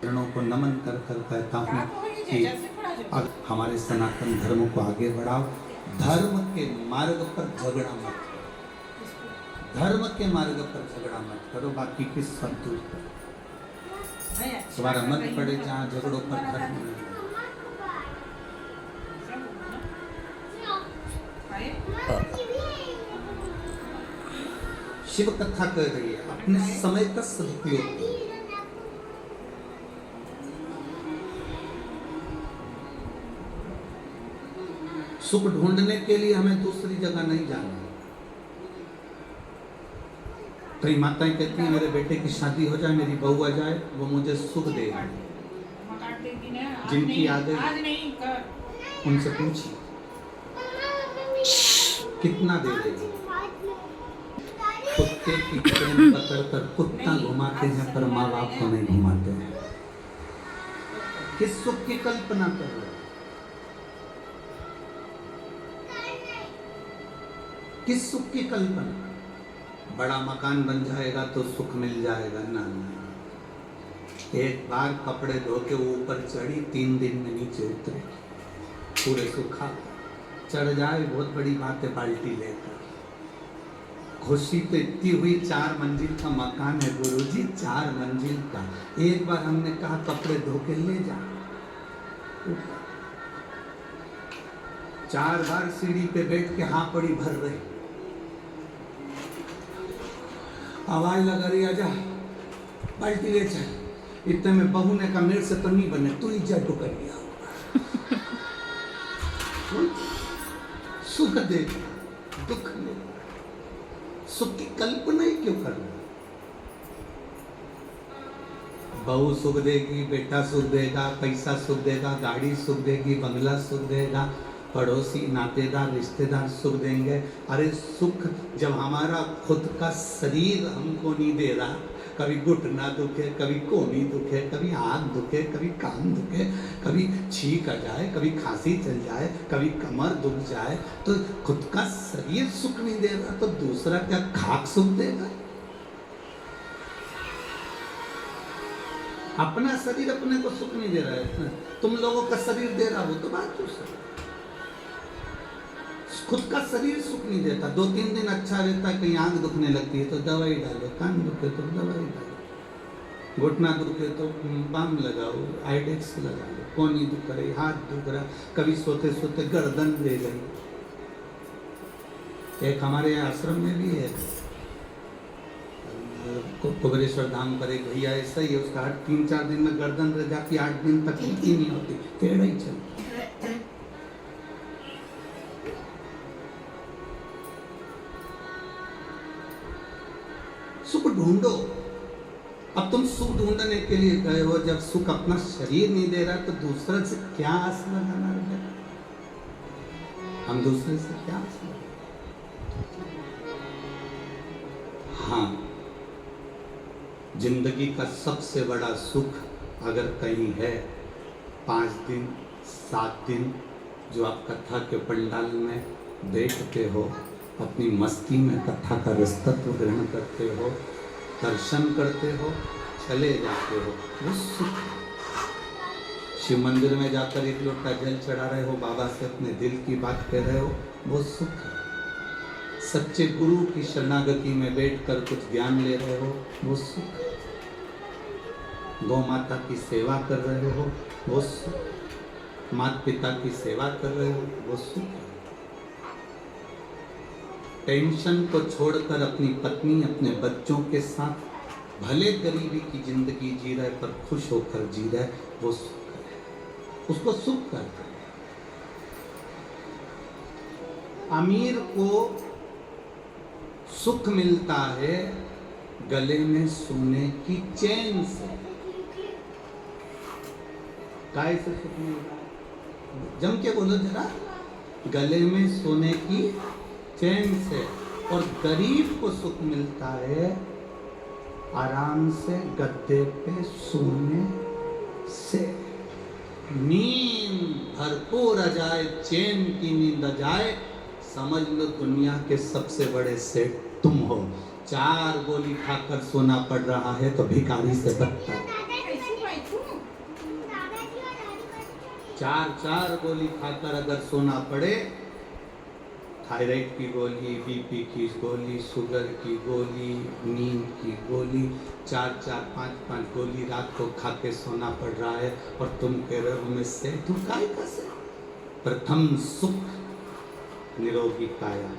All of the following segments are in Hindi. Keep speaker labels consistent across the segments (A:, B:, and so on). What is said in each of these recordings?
A: चरणों को नमन कर कर कहता हूँ कि हमारे सनातन धर्म को आगे बढ़ाओ। धर्म के मार्ग पर झगड़ा मत करो, धर्म के मार्ग पर झगड़ा मत करो, बाकी की सब दूर करो। तुम्हारा मन पड़े जहाँ झगड़ों पर धर्म नहीं। शिव कथा कह रही है, अपने समय का सदुपयोग करो। सुख ढूंढने के लिए हमें दूसरी जगह नहीं जाना। कई माताएं कहती हैं मेरे बेटे की शादी हो जाए, मेरी बहू आ जाए, वो मुझे सुख देगी। जिनकी आदत उनसे पूछिए कितना दे देगी। कुत्ते की चेन पकड़कर कुत्ता घुमाते हैं पर माँ बाप को नहीं घुमाते हैं। किस सुख की कल्पना कर रहे हो? किस सुख की कल्पना? बड़ा मकान बन जाएगा तो सुख मिल जाएगा ना। एक बार कपड़े धो के ऊपर चढ़ी, 3 दिन में नीचे उतरे, पूरे सुखा चढ़ जाए बहुत बड़ी बात है। बाल्टी लेकर खुशी तो इतनी हुई, 4 मंजिल का मकान है गुरुजी, 4 मंजिल का। एक बार हमने कहा कपड़े धो के ले जा, 4 बार सीढ़ी पे बैठ के हाँ पड़ी भर रही, आवाज लगा रही आजा बाल्टी ले चल। इतने में बहू ने कहा मेरे से तो नहीं बने, तू ही जा टुकर लिया। सुख दे दुख ले, सुख की कल्पना ही क्यों करना? बहू सुख देगी, बेटा सुख देगा, पैसा सुख देगा, गाड़ी सुख देगी, बंगला सुख देगा, पड़ोसी नातेदार रिश्तेदार सुख देंगे। अरे सुख जब हमारा खुद का शरीर हमको नहीं दे रहा, कभी घुटना दुखे, कभी कोहनी दुखे, कभी आँख दुखे, कभी कान दुखे, कभी छींक आ जाए, कभी खांसी चल जाए, कभी कमर दुख जाए, तो खुद का शरीर सुख नहीं दे रहा तो दूसरा क्या खाक सुख देगा? अपना शरीर अपने को सुख नहीं दे रहा है, तुम लोगों का शरीर दे रहा हो तो बात दूसरी। खुद का शरीर सुख नहीं देता। 2-3 दिन अच्छा रहता है, कहीं आंख दुखने लगती है तो दवाई डालो, कान दुखे तो दवाई डालो, घुटना दुखे तो बाम लगाओ, आइडेक्स लगा लो, कोहनी दुख रही, हाथ दुख रहा, कभी सोते सोते गर्दन ले गई। एक हमारे आश्रम में भी है, कुबेरेश्वर धाम पर एक भैया ऐसा ही है, उसका 3-4 दिन में गर्दन रह जाती, 8 दिन तक ही नहीं होती, टेढ़ा ही चलता। सुख ढूंढो। अब तुम सुख ढूंढने के लिए गए हो, जब सुख अपना शरीर नहीं दे रहा तो दूसरे से क्या आस लगाना है? हम दूसरे से क्या आस लगाना? हाँ, जिंदगी का सबसे बड़ा सुख अगर कहीं है, 5 दिन 7 दिन जो आप कथा के पंडाल में बैठते हो, अपनी मस्ती में कथा का रसतत्व ग्रहण करते हो, दर्शन करते हो, चले जाते हो, वो सुख। शिव मंदिर में जाकर 1 लोटा जल चढ़ा रहे हो, बाबा से अपने दिल की बात कह रहे हो, वो सुख है। सच्चे गुरु की शरणागति में बैठकर कुछ ज्ञान ले रहे हो, वो सुख। गौ माता की सेवा कर रहे हो, वो सुख। माता पिता की सेवा कर रहे हो, वो सुख है। टेंशन को छोड़कर अपनी पत्नी अपने बच्चों के साथ भले गरीबी की जिंदगी जी रहे पर खुश होकर जी रहे, वो सुख है, उसको सुख कहते हैं। अमीर को सुख मिलता है गले में सोने की चैन से। काय से सुख मिलता है? जम के बोलो जरा। गले में सोने की चैन से। और गरीब को सुख मिलता है आराम से गद्दे पे सोने से। नींद भरपूर आ जाए, चैन की नींद आ जाए, समझ लो दुनिया के सबसे बड़े सेठ तुम हो। 4 गोली खाकर सोना पड़ रहा है तो भिखारी से बदतर। 4 गोली खाकर अगर सोना पड़े, थायराइड की गोली, बीपी की गोली, शुगर की गोली, नींद की गोली, 4-5 गोली रात को खा के सोना पड़ रहा है और तुम कह रहे हो मैं से, तुम काय का से? प्रथम सुख निरोगी काया।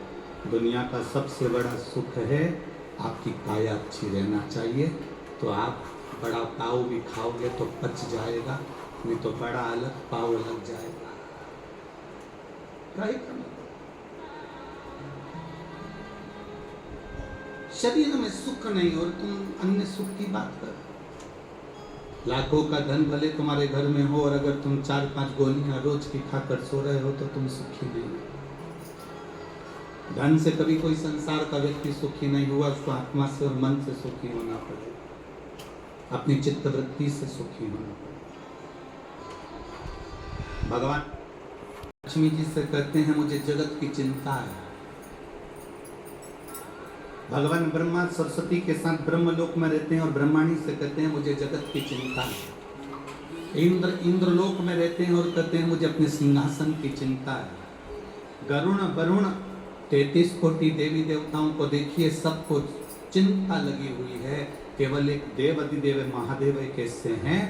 A: दुनिया का सबसे बड़ा सुख है आपकी काया अच्छी रहना चाहिए। तो आप बड़ा पाव भी खाओगे तो पच जाएगा, नहीं तो बड़ा अलग पाव लग जाएगा। शरीर में सुख नहीं और तुम अन्य सुख की बात कर। लाखों का धन भले तुम्हारे घर में हो और अगर तुम 4-5 गोलियां रोज की खाकर सो रहे हो तो तुम सुखी नहीं हो। धन से कभी कोई संसार का व्यक्ति सुखी नहीं हुआ, उसको आत्मा से और मन से सुखी होना पड़ेगा, अपनी चित्त वृत्ति से सुखी होना पड़ेगा। भगवान लक्ष्मी जी से कहते हैं मुझे जगत की चिंता है। भगवान ब्रह्मा सरस्वती के साथ ब्रह्मलोक में रहते हैं और ब्रह्माणी से कहते हैं मुझे जगत की चिंता है। इंद्रलोक में रहते हैं और कहते हैं मुझे अपने सिंहासन की चिंता है। गरुण वरुण 33 कोटि देवी देवताओं को देखिए, सबको चिंता लगी हुई है। केवल एक देव अधिदेव महादेव एक ऐसे हैं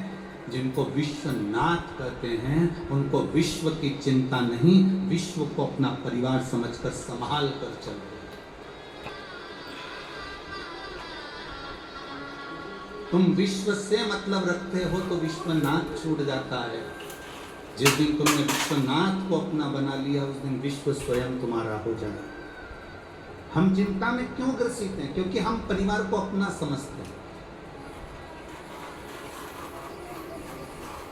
A: जिनको विश्वनाथ कहते हैं। उनको विश्व की चिंता नहीं, विश्व को अपना परिवार समझकर संभाल कर चलो। तुम विश्व से मतलब रखते हो तो विश्वनाथ छूट जाता है। जिस दिन तुमने विश्वनाथ को अपना बना लिया उस दिन विश्व स्वयं तुम्हारा हो जाए। हम चिंता में क्यों ग्रसित हैं? क्योंकि हम परिवार को अपना समझते हैं।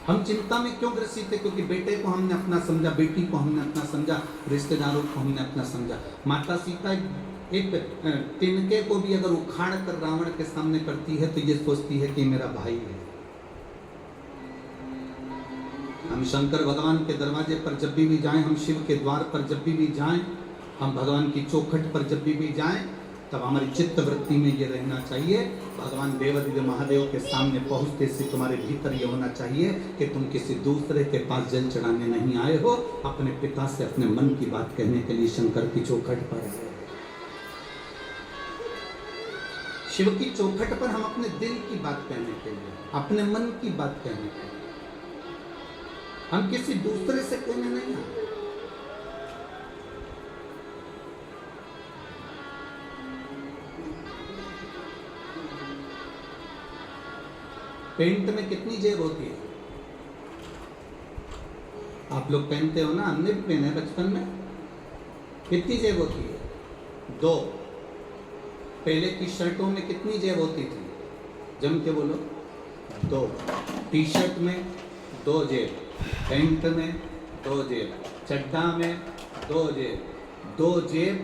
A: हम चिंता में क्यों ग्रसित है? क्योंकि बेटे को हमने अपना समझा, बेटी को हमने अपना समझा, रिश्तेदारों को हमने अपना समझा। माता सीता एक तिनके को भी अगर उखाड़ कर रावण के सामने करती है तो ये सोचती है कि मेरा भाई है। हम शंकर भगवान के दरवाजे पर जब भी जाएं, हम शिव के द्वार पर जब भी जाएं, हम भगवान की चौखट पर जब भी जाएं, तब हमारी चित्त वृत्ति में ये रहना चाहिए। भगवान देवाधिदेव महादेव के सामने पहुंचते से तुम्हारे भीतर ये होना चाहिए कि तुम किसी दूसरे के पास जल चढ़ाने नहीं आए हो, अपने पिता से अपने मन की बात कहने के लिए शंकर की चौखट पर आए। शिव की चौखट पर हम अपने दिल की बात कहने के लिए, अपने मन की बात कहने के लिए, हम किसी दूसरे से कहने नहीं आए। पेंट में कितनी जेब होती है? आप लोग पहनते हो ना, हमने भी पहने बचपन में। कितनी जेब होती है? 2। पहले की शर्टों में कितनी जेब होती थी? जम के बोलो। 2। टी शर्ट में 2 जेब, पैंट में 2 जेब, चड्डा में 2 जेब। 2 जेब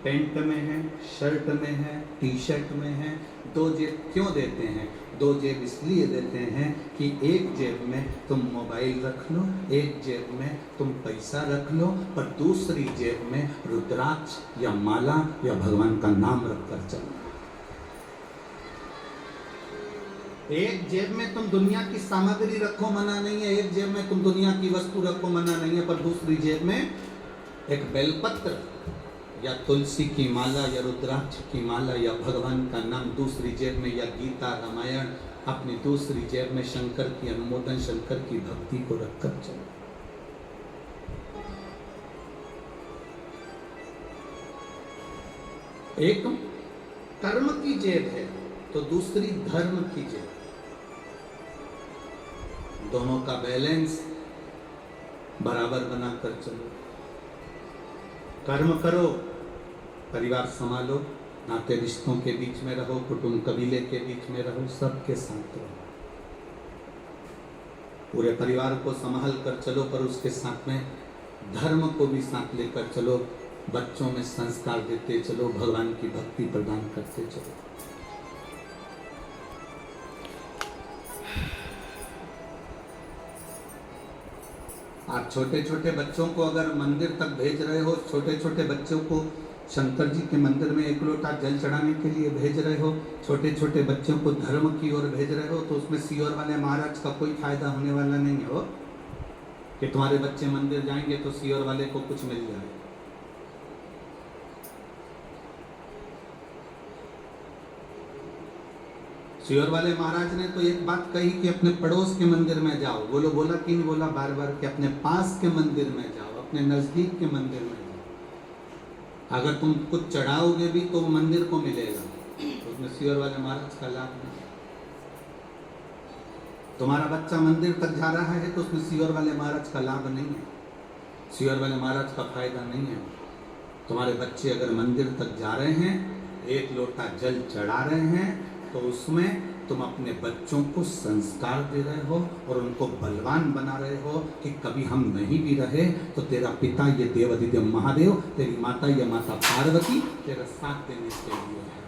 A: पैंट में है, शर्ट में है, टी शर्ट में है। 2 जेब क्यों देते हैं? 2 जेब इसलिए देते हैं कि एक जेब में तुम मोबाइल रख लो, एक जेब में तुम पैसा रख लो, पर दूसरी जेब में रुद्राक्ष या माला या भगवान का नाम रखकर चलो। एक जेब में तुम दुनिया की सामग्री रखो, मना नहीं है। एक जेब में तुम दुनिया की वस्तु रखो, मना नहीं है। पर दूसरी जेब में एक बेलपत्र या तुलसी की माला या रुद्राक्ष की माला या भगवान का नाम दूसरी जेब में, या गीता रामायण अपनी दूसरी जेब में शंकर की अनुमोदन, शंकर की भक्ति को रखकर चलो। एक कर्म की जेब है तो दूसरी धर्म की जेब। दोनों का बैलेंस बराबर बनाकर चलो। कर्म करो, परिवार संभालो, नाते रिश्तों के बीच में रहो, कुटुंब कबीले के बीच में रहो, सबके साथ रहो। पूरे परिवार को संभाल कर चलो, पर उसके साथ में धर्म को भी साथ लेकर चलो। बच्चों में संस्कार देते चलो, भगवान की भक्ति प्रदान करते चलो। आप छोटे छोटे बच्चों को अगर मंदिर तक भेज रहे हो, छोटे छोटे बच्चों को शंकर जी के मंदिर में 1 लोटा जल चढ़ाने के लिए भेज रहे हो, छोटे छोटे बच्चों को धर्म की ओर भेज रहे हो, तो उसमें सीहोर वाले महाराज का कोई फायदा होने वाला नहीं हो। कि तुम्हारे बच्चे मंदिर जाएंगे तो सीवर वाले को कुछ मिल जाए। सीवर वाले महाराज ने तो एक बात कही कि अपने पड़ोस के मंदिर में जाओ। बोलो बोला कि नहीं बोला बार बार कि अपने पास के मंदिर में जाओ, अपने नजदीक के मंदिर में जाओ। अगर तुम कुछ चढ़ाओगे भी तो मंदिर को मिलेगा, तो उसमें सीवर वाले महाराज का लाभ नहीं। तुम्हारा बच्चा मंदिर तक जा रहा है तो उसमें सीवर वाले महाराज का लाभ नहीं है, सीवर वाले महाराज का फायदा नहीं है। तुम्हारे बच्चे अगर मंदिर तक जा रहे हैं, एक लोटा जल चढ़ा रहे हैं, तो उसमें तुम अपने बच्चों को संस्कार दे रहे हो और उनको बलवान बना रहे हो कि कभी हम नहीं भी रहे तो तेरा पिता ये देवाधिदेव महादेव, तेरी माता ये माता पार्वती तेरा साथ देने के लिए है।